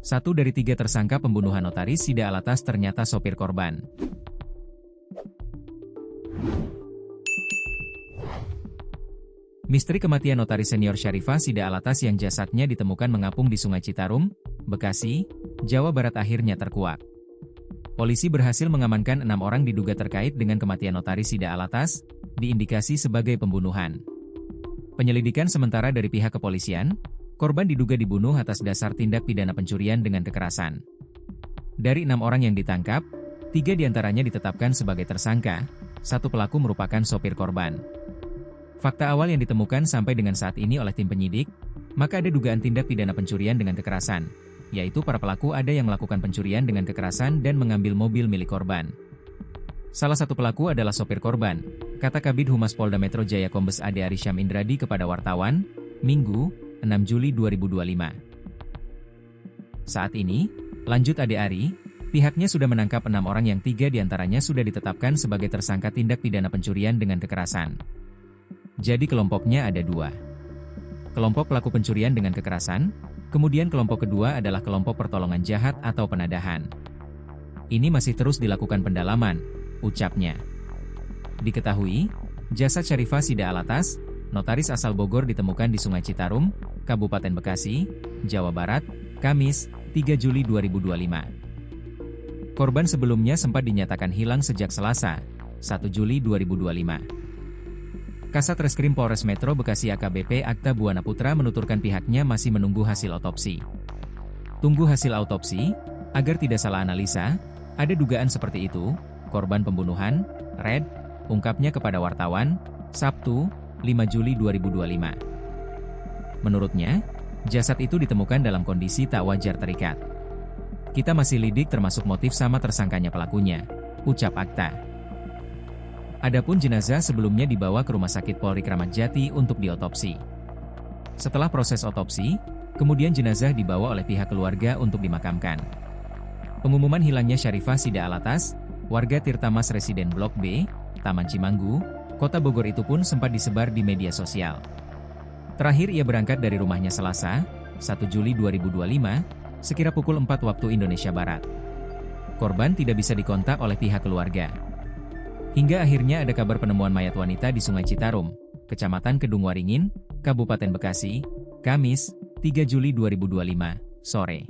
Satu dari tiga tersangka pembunuhan notaris Sida Alatas ternyata sopir korban. Misteri kematian notaris senior Syarifah Sida Alatas yang jasadnya ditemukan mengapung di Sungai Citarum, Bekasi, Jawa Barat akhirnya terkuak. Polisi berhasil mengamankan 6 orang diduga terkait dengan kematian notaris Sida Alatas, diindikasi sebagai pembunuhan. Penyelidikan sementara dari pihak kepolisian, korban diduga dibunuh atas dasar tindak pidana pencurian dengan kekerasan. Dari 6 orang yang ditangkap, 3 diantaranya ditetapkan sebagai tersangka, 1 pelaku merupakan sopir korban. Fakta awal yang ditemukan sampai dengan saat ini oleh tim penyidik, maka ada dugaan tindak pidana pencurian dengan kekerasan, yaitu para pelaku ada yang melakukan pencurian dengan kekerasan dan mengambil mobil milik korban. Salah satu pelaku adalah sopir korban, kata Kabid Humas Polda Metro Jaya Kombes Ade Arysyam Indradi kepada wartawan, Minggu, 6 Juli 2025. Saat ini, lanjut Ade Ari, pihaknya sudah menangkap 6 orang yang 3 diantaranya sudah ditetapkan sebagai tersangka tindak pidana pencurian dengan kekerasan. Jadi kelompoknya ada 2. Kelompok pelaku pencurian dengan kekerasan, kemudian kelompok kedua adalah kelompok pertolongan jahat atau penadahan. Ini masih terus dilakukan pendalaman, ucapnya. Diketahui, jasad Syarifah Sida Alatas, notaris asal Bogor ditemukan di Sungai Citarum, Kabupaten Bekasi, Jawa Barat, Kamis, 3 Juli 2025. Korban sebelumnya sempat dinyatakan hilang sejak Selasa, 1 Juli 2025. Kasat Reskrim Polres Metro Bekasi AKBP Akta Buana Putra menuturkan pihaknya masih menunggu hasil otopsi. Tunggu hasil autopsi, agar tidak salah analisa, ada dugaan seperti itu, korban pembunuhan, Red, ungkapnya kepada wartawan, Sabtu, 5 Juli 2025. Menurutnya, jasad itu ditemukan dalam kondisi tak wajar terikat. Kita masih lidik termasuk motif sama tersangkanya pelakunya, ucap Akta. Adapun jenazah sebelumnya dibawa ke Rumah Sakit Polri Kramat Jati untuk diotopsi. Setelah proses otopsi, kemudian jenazah dibawa oleh pihak keluarga untuk dimakamkan. Pengumuman hilangnya Syarifah Sida Alatas, warga Tirtamas Residen Blok B, Taman Cimanggu, Kota Bogor itu pun sempat disebar di media sosial. Terakhir ia berangkat dari rumahnya Selasa, 1 Juli 2025, sekira pukul 4 waktu Indonesia Barat. Korban tidak bisa dikontak oleh pihak keluarga. Hingga akhirnya ada kabar penemuan mayat wanita di Sungai Citarum, Kecamatan Kedung Waringin, Kabupaten Bekasi, Kamis, 3 Juli 2025, sore.